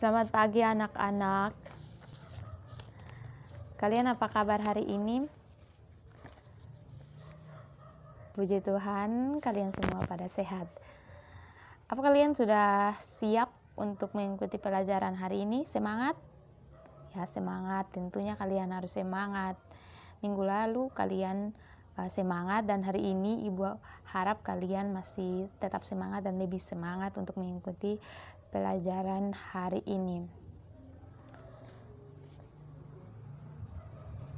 Selamat pagi anak-anak. Kalian apa kabar hari ini? Puji Tuhan, kalian semua pada sehat. Apa kalian sudah siap untuk mengikuti pelajaran hari ini? Semangat? Ya, semangat. Tentunya kalian harus semangat. Minggu lalu kalian semangat, dan hari ini Ibu harap kalian masih tetap semangat dan lebih semangat untuk mengikuti pelajaran hari ini.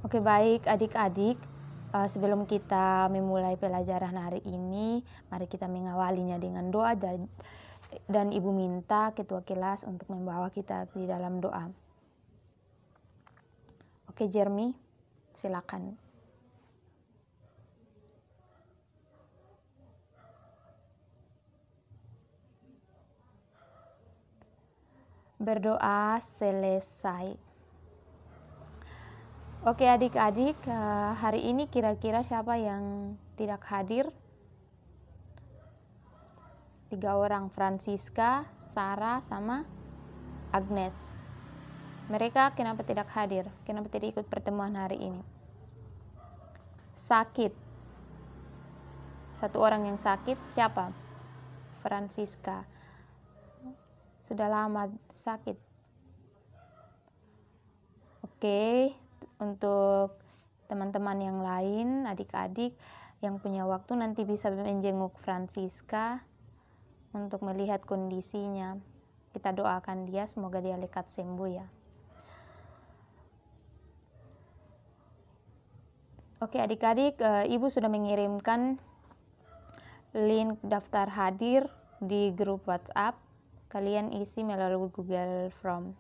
Oke, baik adik-adik, sebelum kita memulai pelajaran hari ini, mari kita mengawalinya dengan doa, dan Ibu minta ketua kelas untuk membawa kita di dalam doa. Oke, Jeremy, silakan. Berdoa selesai. Oke adik-adik, hari ini kira-kira siapa yang tidak hadir? 3 orang, Francisca, Sarah, sama Agnes. Mereka kenapa tidak hadir? Kenapa tidak ikut pertemuan hari ini? Sakit. 1 orang yang sakit, siapa? Francisca. Sudah lama sakit. Oke, untuk teman-teman yang lain, adik-adik yang punya waktu nanti bisa menjenguk Francisca untuk melihat kondisinya. Kita doakan dia, semoga dia lekas sembuh ya. Oke adik-adik, Ibu sudah mengirimkan link daftar hadir di grup WhatsApp. Kalian isi melalui Google Form.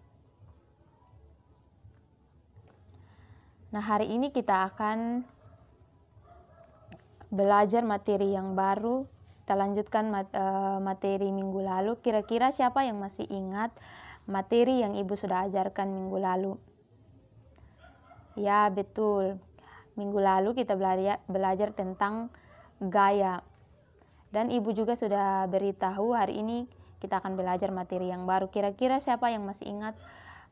Nah, hari ini kita akan belajar materi yang baru. Kita lanjutkan materi minggu lalu. Kira-kira siapa yang masih ingat materi yang Ibu sudah ajarkan minggu lalu? Ya, betul. Minggu lalu kita belajar tentang gaya. Dan Ibu juga sudah beritahu hari ini kita akan belajar materi yang baru. Kira-kira siapa yang masih ingat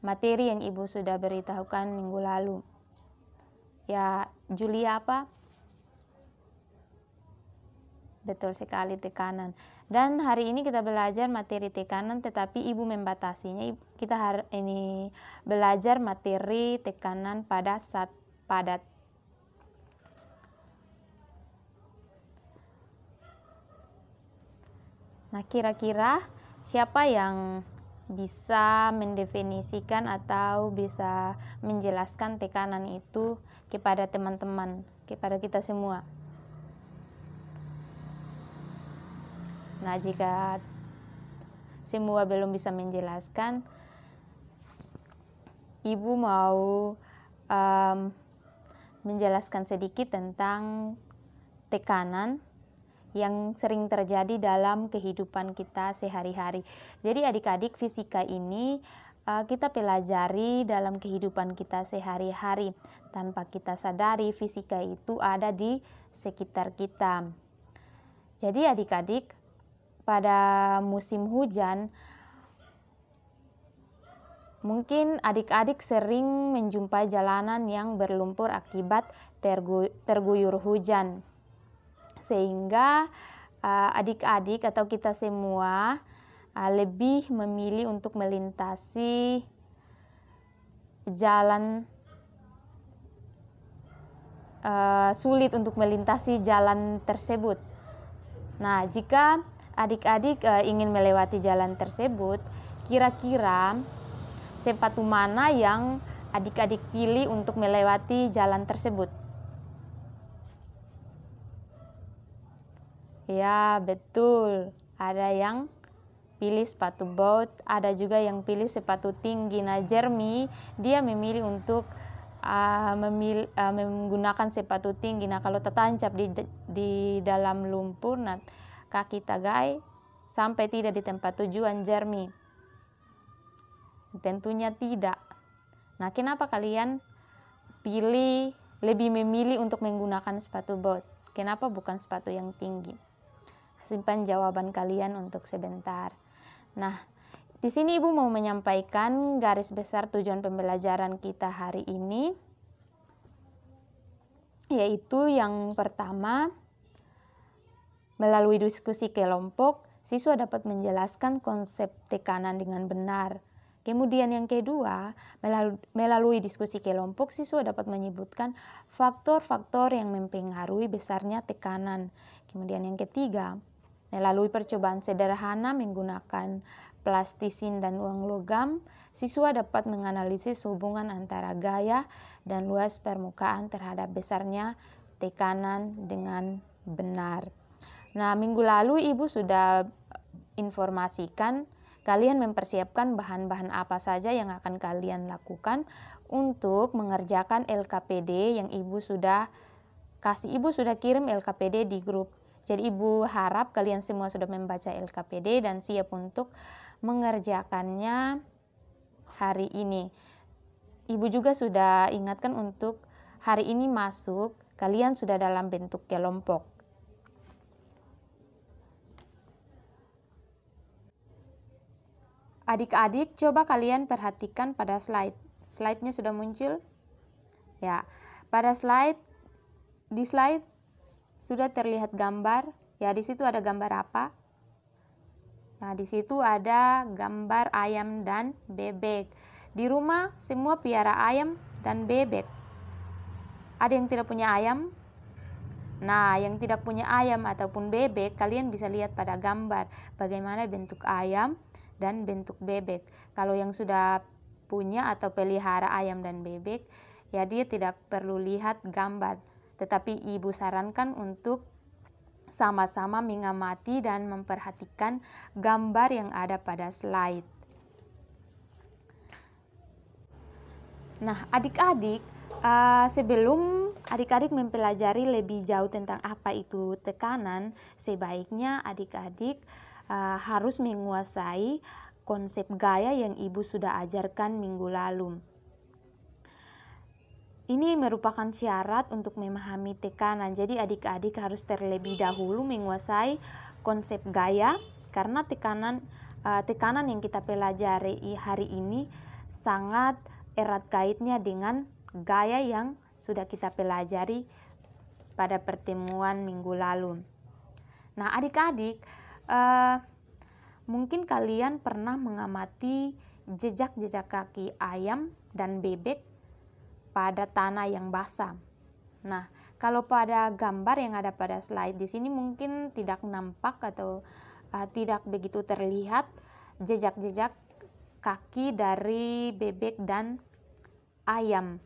materi yang Ibu sudah beritahukan minggu lalu? Ya, Julia apa? Betul sekali, tekanan. Dan hari ini kita belajar materi tekanan, tetapi Ibu membatasinya. Kita ini belajar materi tekanan pada zat padat. Nah, kira-kira siapa yang bisa mendefinisikan atau bisa menjelaskan tekanan itu kepada teman-teman, kepada kita semua? Nah, jika semua belum bisa menjelaskan, Ibu mau menjelaskan sedikit tentang tekanan yang sering terjadi dalam kehidupan kita sehari-hari. Jadi adik-adik, fisika ini kita pelajari dalam kehidupan kita sehari-hari. Tanpa kita sadari, fisika itu ada di sekitar kita. Jadi adik-adik, pada musim hujan, mungkin adik-adik sering menjumpai jalanan yang berlumpur akibat terguyur hujan. Sehingga adik-adik atau kita semua lebih memilih untuk melintasi jalan, sulit untuk melintasi jalan tersebut. Nah, jika adik-adik ingin melewati jalan tersebut, kira-kira sepatu mana yang adik-adik pilih untuk melewati jalan tersebut? Ya, betul. Ada yang pilih sepatu bot, ada juga yang pilih sepatu tinggi. Nah, Jeremy dia memilih untuk menggunakan sepatu tinggi. Nah, kalau tertancap di dalam lumpur, nah kaki tagai sampai tidak di tempat tujuan Jeremy? Tentunya tidak. Nah, kenapa kalian lebih memilih untuk menggunakan sepatu bot? Kenapa bukan sepatu yang tinggi? Simpan jawaban kalian untuk sebentar. Nah, Di sini Ibu mau menyampaikan garis besar tujuan pembelajaran kita hari ini, yaitu yang pertama, melalui diskusi kelompok, siswa dapat menjelaskan konsep tekanan dengan benar. Kemudian yang kedua, melalui diskusi kelompok, siswa dapat menyebutkan faktor-faktor yang mempengaruhi besarnya tekanan. Kemudian yang ketiga, melalui percobaan sederhana menggunakan plastisin dan uang logam, siswa dapat menganalisis hubungan antara gaya dan luas permukaan terhadap besarnya tekanan dengan benar. Nah, minggu lalu Ibu sudah informasikan kalian mempersiapkan bahan-bahan apa saja yang akan kalian lakukan untuk mengerjakan LKPD yang Ibu sudah kasih. Ibu sudah kirim LKPD di grup. Jadi Ibu harap kalian semua sudah membaca LKPD dan siap untuk mengerjakannya hari ini. Ibu juga sudah ingatkan untuk hari ini masuk, kalian sudah dalam bentuk kelompok. Adik-adik, coba kalian perhatikan pada slide. Slide-nya sudah muncul? Ya, pada di slide sudah terlihat gambar. Ya, di situ ada gambar apa? Nah, di situ ada gambar ayam dan bebek. Di rumah semua piara ayam dan bebek. Ada yang tidak punya ayam? Nah, yang tidak punya ayam ataupun bebek, kalian bisa lihat pada gambar bagaimana bentuk ayam dan bentuk bebek. Kalau yang sudah punya atau pelihara ayam dan bebek, ya dia tidak perlu lihat gambar. Tetapi Ibu sarankan untuk sama-sama mengamati dan memperhatikan gambar yang ada pada slide. Nah, adik-adik, sebelum adik-adik mempelajari lebih jauh tentang apa itu tekanan, sebaiknya adik-adik harus menguasai konsep gaya yang Ibu sudah ajarkan minggu lalu. Ini merupakan syarat untuk memahami tekanan. Jadi adik-adik harus terlebih dahulu menguasai konsep gaya, karena tekanan yang kita pelajari hari ini sangat erat kaitnya dengan gaya yang sudah kita pelajari pada pertemuan minggu lalu. Nah, adik-adik, mungkin kalian pernah mengamati jejak-jejak kaki ayam dan bebek pada tanah yang basah. Nah, kalau pada gambar yang ada pada slide di sini mungkin tidak nampak atau tidak begitu terlihat jejak-jejak kaki dari bebek dan ayam.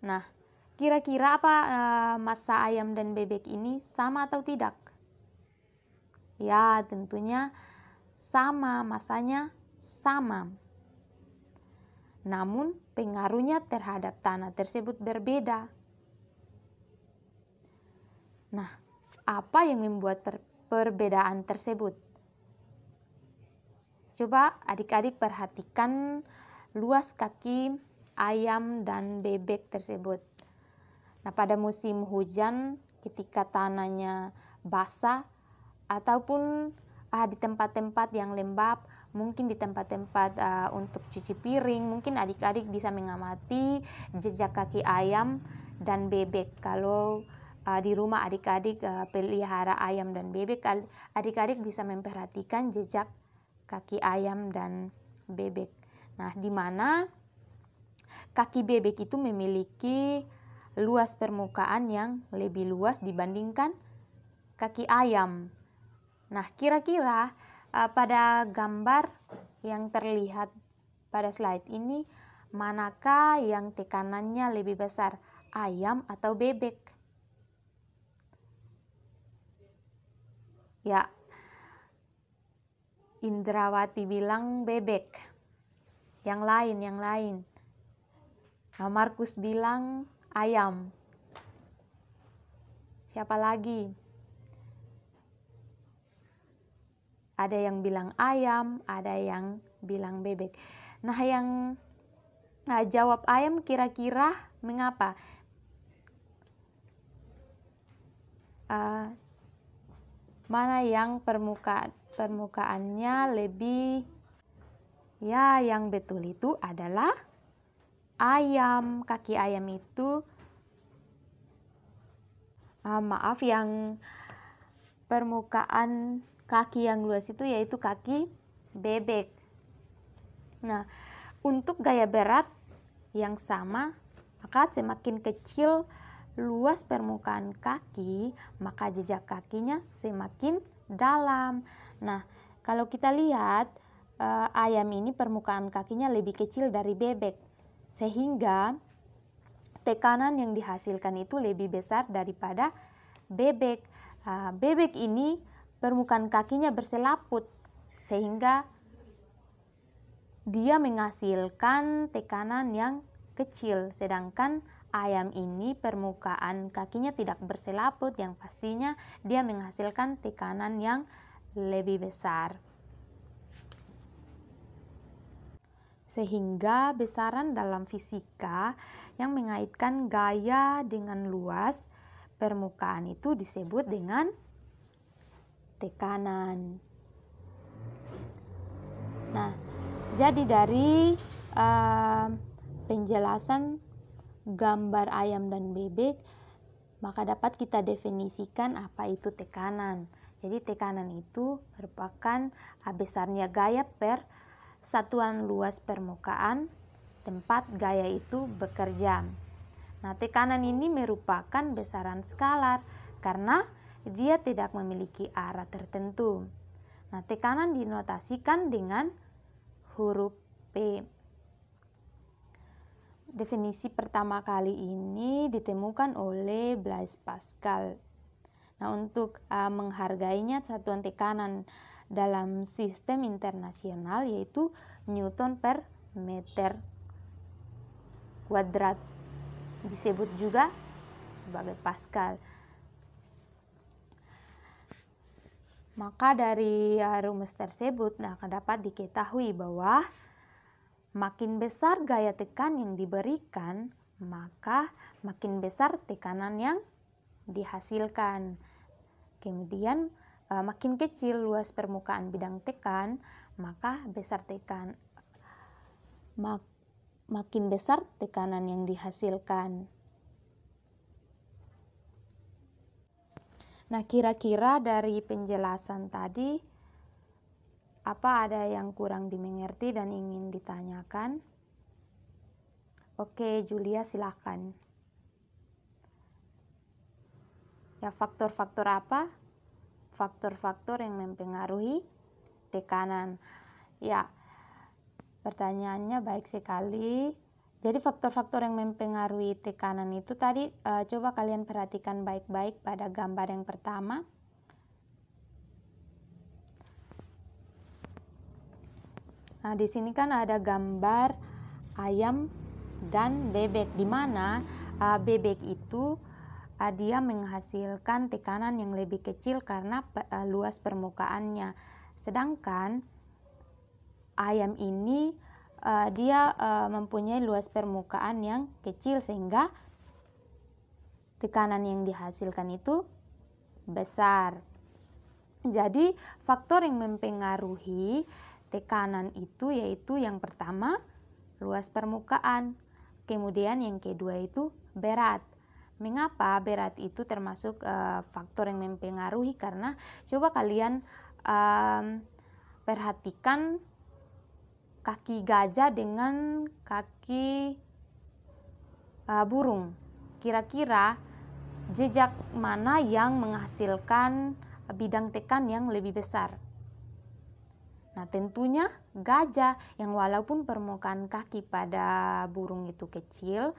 Nah, kira-kira apa massa ayam dan bebek ini sama atau tidak? Ya, tentunya sama, massanya sama. Namun pengaruhnya terhadap tanah tersebut berbeda. Nah, apa yang membuat perbedaan tersebut? Coba adik-adik perhatikan luas kaki ayam dan bebek tersebut. Nah, pada musim hujan ketika tanahnya basah ataupun di tempat-tempat yang lembab, mungkin di tempat-tempat untuk cuci piring, mungkin adik-adik bisa mengamati jejak kaki ayam dan bebek. Kalau di rumah adik-adik pelihara ayam dan bebek, adik-adik bisa memperhatikan jejak kaki ayam dan bebek. Nah, di mana kaki bebek itu memiliki luas permukaan yang lebih luas dibandingkan kaki ayam. Nah, kira-kira pada gambar yang terlihat pada slide ini, manakah yang tekanannya lebih besar, ayam atau bebek? Ya, Indrawati bilang bebek. Yang lain. Nah, Markus bilang ayam. Siapa lagi? Ada yang bilang ayam, ada yang bilang bebek. Nah, yang jawab ayam kira-kira mengapa? Mana yang permukaan permukaannya lebih, ya yang betul itu adalah ayam. Kaki ayam itu, maaf, yang permukaan kaki yang luas itu yaitu kaki bebek. Nah, untuk gaya berat yang sama, maka semakin kecil luas permukaan kaki, maka jejak kakinya semakin dalam. Nah, kalau kita lihat ayam ini permukaan kakinya lebih kecil dari bebek, sehingga tekanan yang dihasilkan itu lebih besar daripada bebek. Bebek ini permukaan kakinya berselaput, sehingga dia menghasilkan tekanan yang kecil, sedangkan ayam ini permukaan kakinya tidak berselaput, yang pastinya dia menghasilkan tekanan yang lebih besar. Sehingga besaran dalam fisika yang mengaitkan gaya dengan luas permukaan itu disebut dengan tekanan. Nah, jadi dari penjelasan gambar ayam dan bebek, maka dapat kita definisikan apa itu tekanan. Jadi tekanan itu merupakan besarnya gaya per satuan luas permukaan tempat gaya itu bekerja. Nah, tekanan ini merupakan besaran skalar karena dia tidak memiliki arah tertentu. Nah, tekanan dinotasikan dengan huruf P. Definisi pertama kali ini ditemukan oleh Blaise Pascal. Nah, untuk menghargainya satuan tekanan dalam sistem internasional yaitu Newton per meter kuadrat, disebut juga sebagai Pascal. Maka dari rumus tersebut dapat diketahui bahwa makin besar gaya tekan yang diberikan, maka makin besar tekanan yang dihasilkan. Kemudian makin kecil luas permukaan bidang tekan, maka makin besar tekanan yang dihasilkan. Nah, kira-kira dari penjelasan tadi, apa ada yang kurang dimengerti dan ingin ditanyakan? Oke, Julia, silakan. Ya, faktor-faktor apa? Faktor-faktor yang mempengaruhi tekanan. Ya, pertanyaannya baik sekali. Jadi faktor-faktor yang mempengaruhi tekanan itu tadi coba kalian perhatikan baik-baik pada gambar yang pertama. Nah, di sini kan ada gambar ayam dan bebek, di mana bebek itu dia menghasilkan tekanan yang lebih kecil karena luas permukaannya. Sedangkan ayam ini dia mempunyai luas permukaan yang kecil, sehingga tekanan yang dihasilkan itu besar. Jadi faktor yang mempengaruhi tekanan itu yaitu yang pertama luas permukaan, kemudian yang kedua itu berat. Mengapa berat itu termasuk faktor yang mempengaruhi? Karena coba kalian perhatikan kaki gajah dengan kaki burung. Kira-kira jejak mana yang menghasilkan bidang tekan yang lebih besar? Nah, tentunya gajah, yang walaupun permukaan kaki pada burung itu kecil,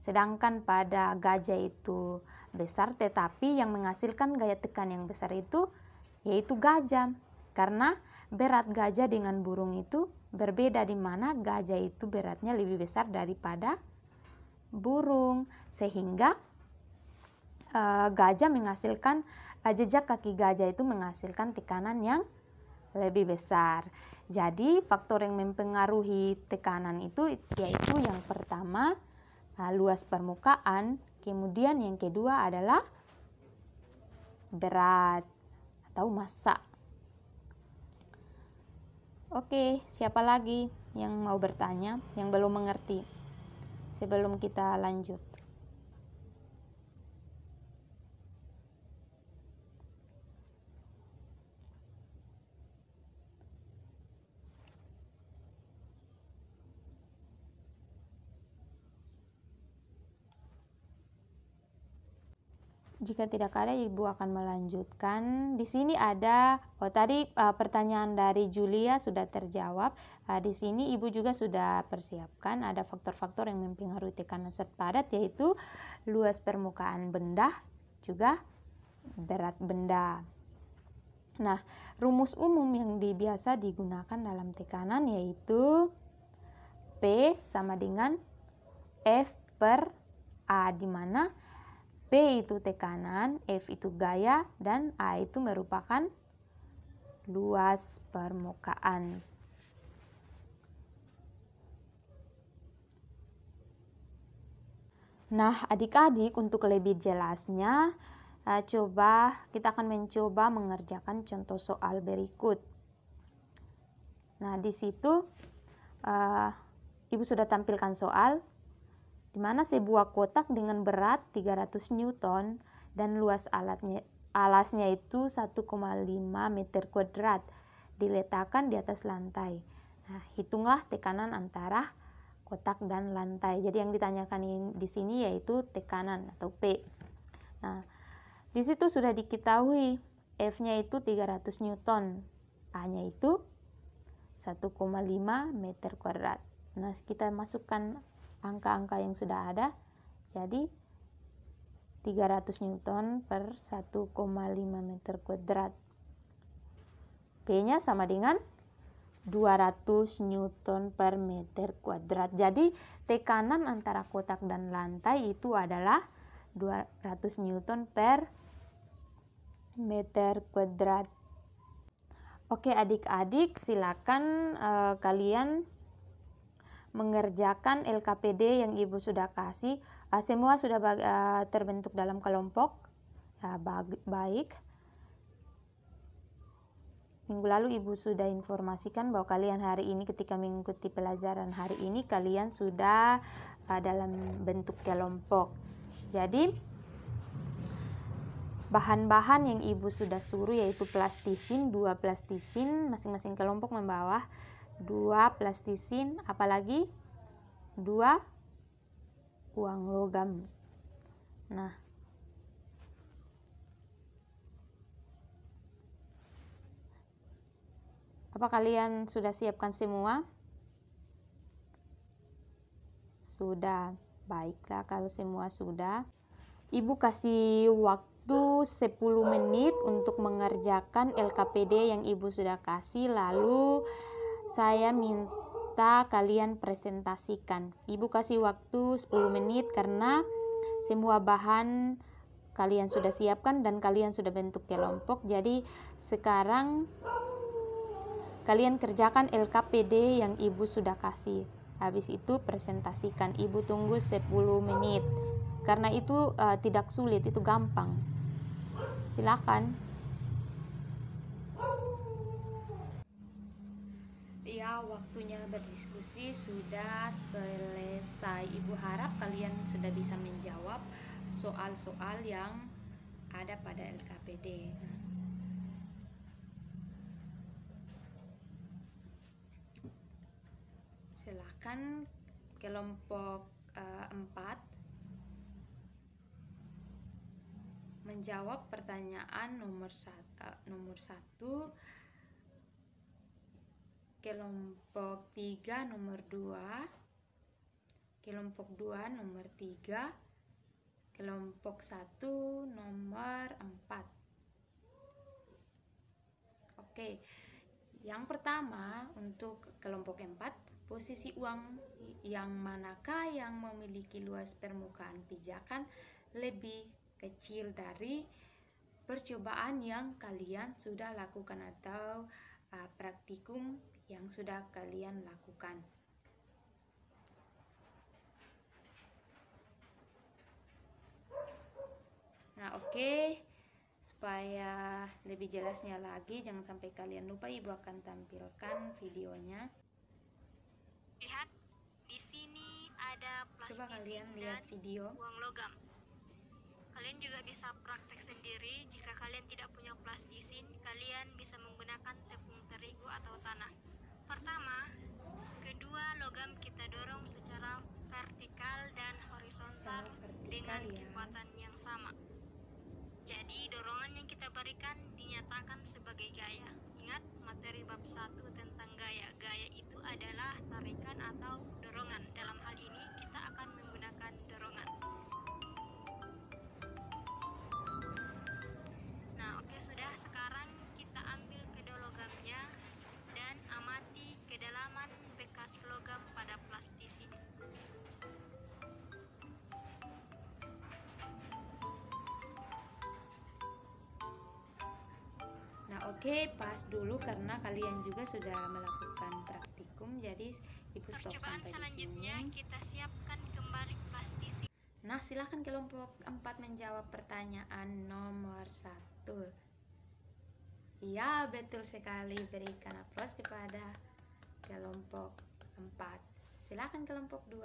sedangkan pada gajah itu besar, tetapi yang menghasilkan gaya tekan yang besar itu yaitu gajah. Karena berat gajah dengan burung itu berbeda, di mana gajah itu beratnya lebih besar daripada burung, sehingga gajah menghasilkan jejak kaki gajah itu menghasilkan tekanan yang lebih besar. Jadi faktor yang mempengaruhi tekanan itu yaitu yang pertama luas permukaan, kemudian yang kedua adalah berat atau massa. Oke, siapa lagi yang mau bertanya, yang belum mengerti sebelum kita lanjut? Jika tidak ada, Ibu akan melanjutkan. Di sini ada, tadi pertanyaan dari Julia sudah terjawab. Di sini Ibu juga sudah persiapkan, ada faktor-faktor yang mempengaruhi tekanan zat padat, yaitu luas permukaan benda, juga berat benda. Nah, rumus umum yang biasa digunakan dalam tekanan yaitu P sama dengan F per A, di mana P itu tekanan, F itu gaya, dan A itu merupakan luas permukaan. Nah, adik-adik, untuk lebih jelasnya, kita akan mencoba mengerjakan contoh soal berikut. Nah, di situ Ibu sudah tampilkan soal di mana sebuah kotak dengan berat 300 Newton dan luas alasnya itu 1,5 meter kuadrat diletakkan di atas lantai. Nah, hitunglah tekanan antara kotak dan lantai. Jadi yang ditanyakan di sini yaitu tekanan atau P. Nah, di situ sudah diketahui F-nya itu 300 Newton, A-nya itu 1,5 meter kuadrat. Nah, kita masukkan angka-angka yang sudah ada. Jadi 300 Newton per 1,5 meter kuadrat. P-nya sama dengan 200 Newton per meter kuadrat. Jadi tekanan antara kotak dan lantai itu adalah 200 Newton per meter kuadrat. Oke adik-adik, silakan kalian mengerjakan LKPD yang Ibu sudah kasih. Semua sudah terbentuk dalam kelompok. Baik. Minggu lalu Ibu sudah informasikan bahwa kalian hari ini ketika mengikuti pelajaran hari ini kalian sudah dalam bentuk kelompok. Jadi bahan-bahan yang Ibu sudah suruh yaitu plastisin, 2 plastisin, masing-masing kelompok membawa 2 plastisin, apalagi 2 uang logam. Nah, apa kalian sudah siapkan semua? Sudah. Baiklah, kalau semua sudah, Ibu kasih waktu 10 menit untuk mengerjakan LKPD yang Ibu sudah kasih, lalu saya minta kalian presentasikan. Ibu kasih waktu 10 menit karena semua bahan kalian sudah siapkan dan kalian sudah bentuk kelompok. Jadi sekarang kalian kerjakan LKPD yang Ibu sudah kasih. Habis itu presentasikan. Ibu tunggu 10 menit. Karena itu tidak sulit, itu gampang. Silakan. Ya, waktunya berdiskusi sudah selesai. Ibu harap kalian sudah bisa menjawab soal-soal yang ada pada LKPD. Silakan kelompok 4 menjawab pertanyaan nomor 1, kelompok 3 nomor 2, kelompok 2 nomor 3, kelompok 1 nomor 4. Oke, yang pertama untuk kelompok 4, posisi uang yang manakah yang memiliki luas permukaan pijakan lebih kecil dari percobaan yang kalian sudah lakukan atau praktikum yang sudah kalian lakukan. Nah, oke. Supaya lebih jelasnya lagi, jangan sampai kalian lupa, Ibu akan tampilkan videonya. Lihat, di sini ada Coba plastisin kalian lihat dan video. uang logam. Kalian juga bisa praktek sendiri. Jika kalian tidak punya plastisin, kalian bisa menggunakan tepung terigu atau tanah. Pertama, kedua logam kita dorong secara vertikal dan horizontal dengan kekuatan yang sama. Jadi dorongan yang kita berikan dinyatakan sebagai gaya. Ingat materi bab 1 tentang gaya. Gaya itu adalah tarikan atau dorongan. Dalam hal ini kita akan menggunakan dorongan. Nah, oke, sudah. Sekarang kita ambil kedua logamnya dan amati kedalaman bekas logam pada plastisin. Nah, oke, pas dulu karena kalian juga sudah melakukan praktikum, jadi Ibu stop Percobaan sampai selanjutnya di sini. kita siapkan kembali plastisin. Nah, silakan kelompok 4 menjawab pertanyaan nomor 1. Ya, betul sekali. Berikan aplaus kepada kelompok 4. Silakan kelompok 2.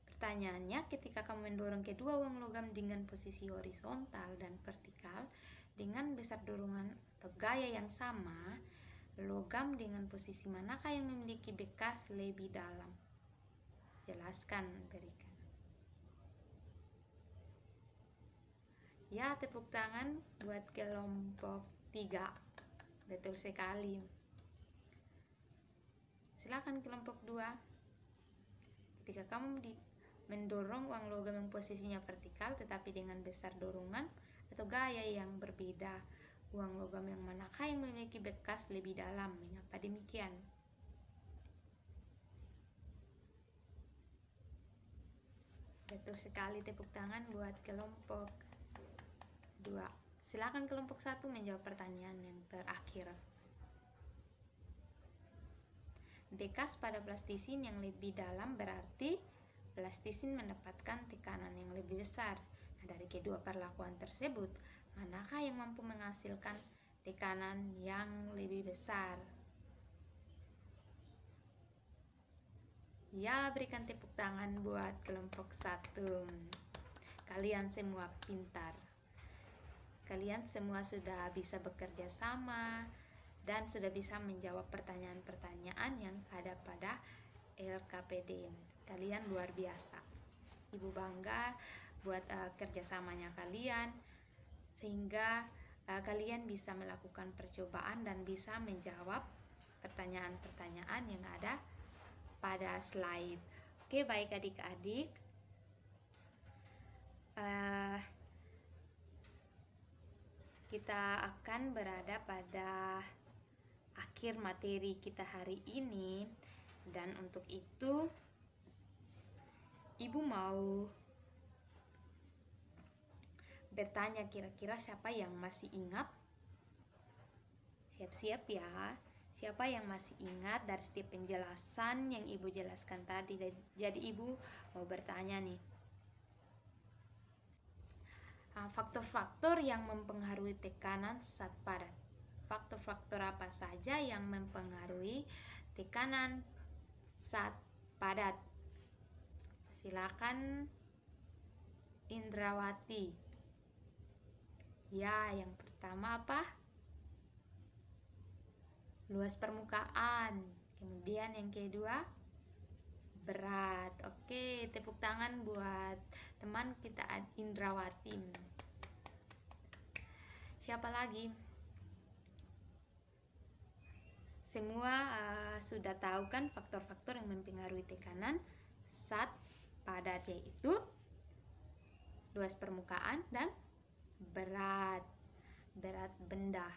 Pertanyaannya, ketika kamu mendorong kedua uang logam dengan posisi horizontal dan vertikal dengan besar dorongan atau gaya yang sama, logam dengan posisi manakah yang memiliki bekas lebih dalam? Jelaskan, berikan. Ya, tepuk tangan buat kelompok 3. Betul sekali. Silakan kelompok 2. Ketika kamu mendorong uang logam yang posisinya vertikal tetapi dengan besar dorongan atau gaya yang berbeda, uang logam yang manakah yang memiliki bekas lebih dalam? Mengapa demikian? Betul sekali, tepuk tangan buat kelompok 2. Silakan kelompok 1 menjawab pertanyaan yang terakhir. Bekas pada plastisin yang lebih dalam berarti plastisin mendapatkan tekanan yang lebih besar. Nah, dari kedua perlakuan tersebut, manakah yang mampu menghasilkan tekanan yang lebih besar? Ya, berikan tepuk tangan buat kelompok 1. Kalian semua pintar. Kalian semua sudah bisa bekerja sama dan sudah bisa menjawab pertanyaan-pertanyaan yang ada pada LKPD. Kalian luar biasa. Ibu bangga buat kerjasamanya kalian, sehingga kalian bisa melakukan percobaan dan bisa menjawab pertanyaan-pertanyaan yang ada pada slide. Oke, baik adik-adik, kita akan berada pada akhir materi kita hari ini, dan untuk itu Ibu mau bertanya, kira-kira siapa yang masih ingat? Siap-siap ya. Siapa yang masih ingat dari setiap penjelasan yang Ibu jelaskan tadi? Jadi Ibu mau bertanya nih, faktor-faktor yang mempengaruhi tekanan saat padat. Faktor-faktor apa saja yang mempengaruhi tekanan saat padat? Silakan Indrawati. Ya, yang pertama apa? Luas permukaan. Kemudian yang kedua, berat. Oke, tepuk tangan buat teman kita Indrawati. Siapa lagi? Semua sudah tahu kan faktor-faktor yang mempengaruhi tekanan saat padat, yaitu luas permukaan dan berat benda.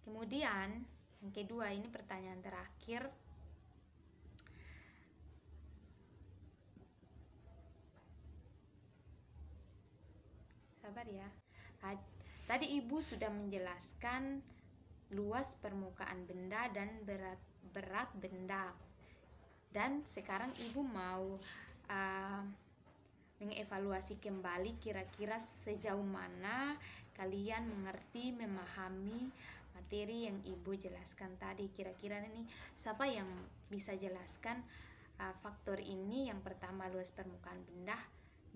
Kemudian yang kedua, ini pertanyaan terakhir. Sabar ya. Tadi Ibu sudah menjelaskan luas permukaan benda dan berat benda. Dan sekarang Ibu mau mengevaluasi kembali kira-kira sejauh mana kalian mengerti, memahami materi yang Ibu jelaskan tadi. Kira-kira ini siapa yang bisa jelaskan faktor ini? Yang pertama, luas permukaan benda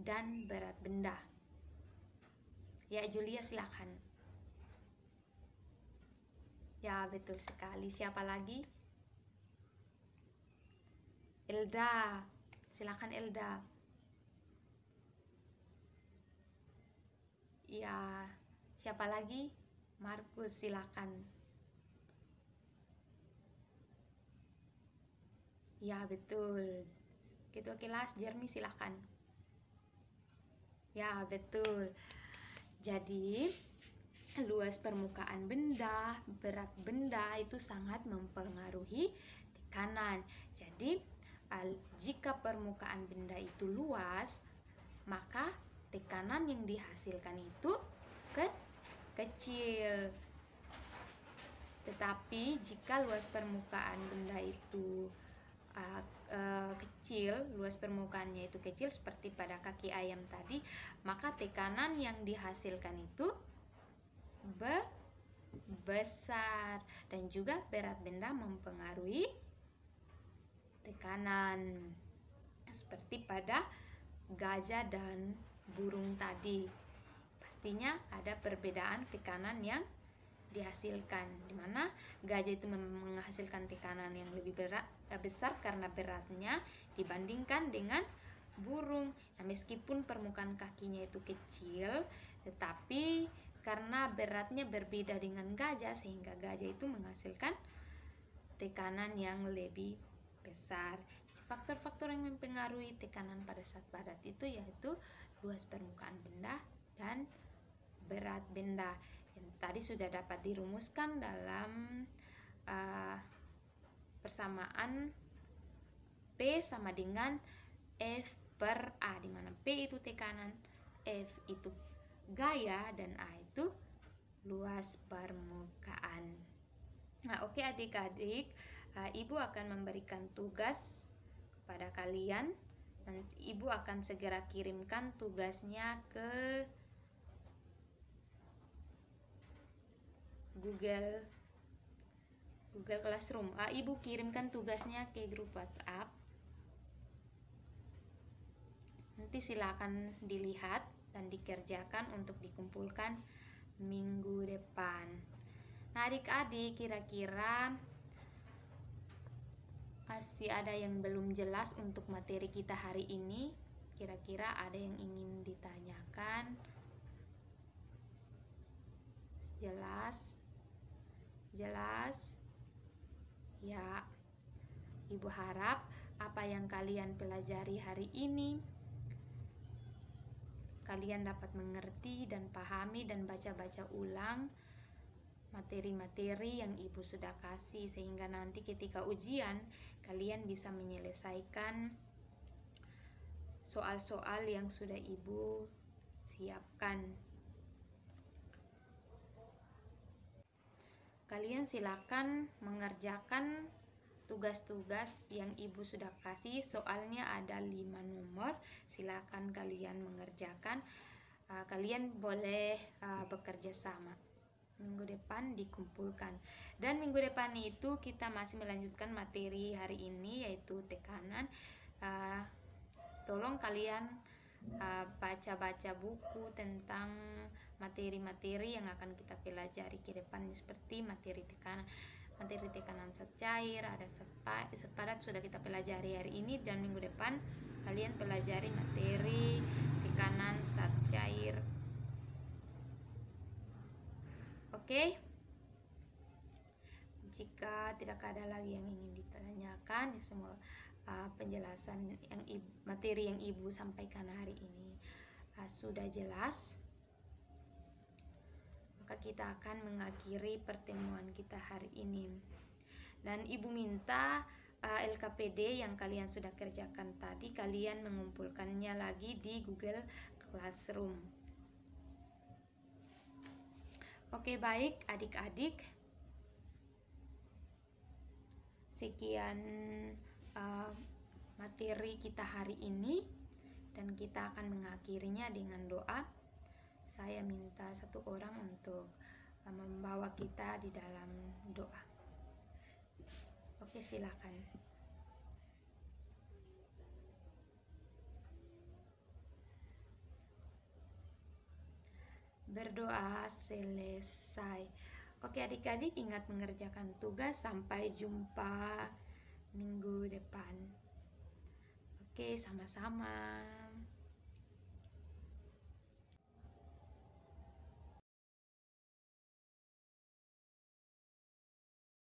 dan berat benda. Ya, Julia silakan. Ya, betul sekali. Siapa lagi? Elda. Silakan Elda. Ya, siapa lagi? Markus, silakan. Ya, betul. Ketua kelas Jeremy, silakan. Ya, betul. Jadi, luas permukaan benda, berat benda itu sangat mempengaruhi tekanan. Jadi, jika permukaan benda itu luas, maka tekanan yang dihasilkan itu kecil. Tetapi jika luas permukaan benda itu kecil, luas permukaannya itu kecil seperti pada kaki ayam tadi, maka tekanan yang dihasilkan itu besar. Dan juga berat benda mempengaruhi tekanan seperti pada gajah dan burung tadi. Pastinya ada perbedaan tekanan yang dihasilkan, di mana gajah itu menghasilkan tekanan yang lebih besar karena beratnya dibandingkan dengan burung. Nah, meskipun permukaan kakinya itu kecil, tetapi karena beratnya berbeda dengan gajah, sehingga gajah itu menghasilkan tekanan yang lebih besar. Faktor-faktor yang mempengaruhi tekanan pada saat padat itu yaitu luas permukaan benda dan berat benda, yang tadi sudah dapat dirumuskan dalam persamaan P sama dengan F per A, di mana P itu tekanan, F itu gaya, dan A itu luas permukaan. Nah, oke adik-adik, Ibu akan memberikan tugas pada kalian. Nanti Ibu akan segera kirimkan tugasnya ke Google Classroom. Ibu kirimkan tugasnya ke grup WhatsApp. Nanti silakan dilihat dan dikerjakan untuk dikumpulkan minggu depan. Nah, adik-adik, kira-kira masih ada yang belum jelas untuk materi kita hari ini? Kira-kira ada yang ingin ditanyakan? Jelas? Ya, Ibu harap apa yang kalian pelajari hari ini kalian dapat mengerti dan pahami dan baca-baca ulang materi-materi yang Ibu sudah kasih, sehingga nanti ketika ujian kalian bisa menyelesaikan soal-soal yang sudah Ibu siapkan. Kalian silakan mengerjakan tugas-tugas yang Ibu sudah kasih. Soalnya ada 5 nomor, silakan kalian mengerjakan. Kalian boleh bekerja sama. Minggu depan dikumpulkan. Dan minggu depan itu kita masih melanjutkan materi hari ini, yaitu tekanan. Tolong kalian baca-baca buku tentang materi-materi yang akan kita pelajari ke depan, seperti materi tekanan zat cair, ada zat padat sudah kita pelajari hari ini, dan minggu depan kalian pelajari materi tekanan zat cair. Oke. Jika tidak ada lagi yang ingin ditanyakan, semua penjelasan materi yang Ibu sampaikan hari ini sudah jelas, maka kita akan mengakhiri pertemuan kita hari ini. Dan Ibu minta LKPD yang kalian sudah kerjakan tadi, kalian mengumpulkannya lagi di Google Classroom. Oke, baik adik-adik, sekian materi kita hari ini. dan kita akan mengakhirinya dengan doa. Saya minta satu orang untuk membawa kita di dalam doa. Oke, silakan. Berdoa selesai. Oke adik-adik, ingat mengerjakan tugas. Sampai jumpa minggu depan. Oke, sama-sama.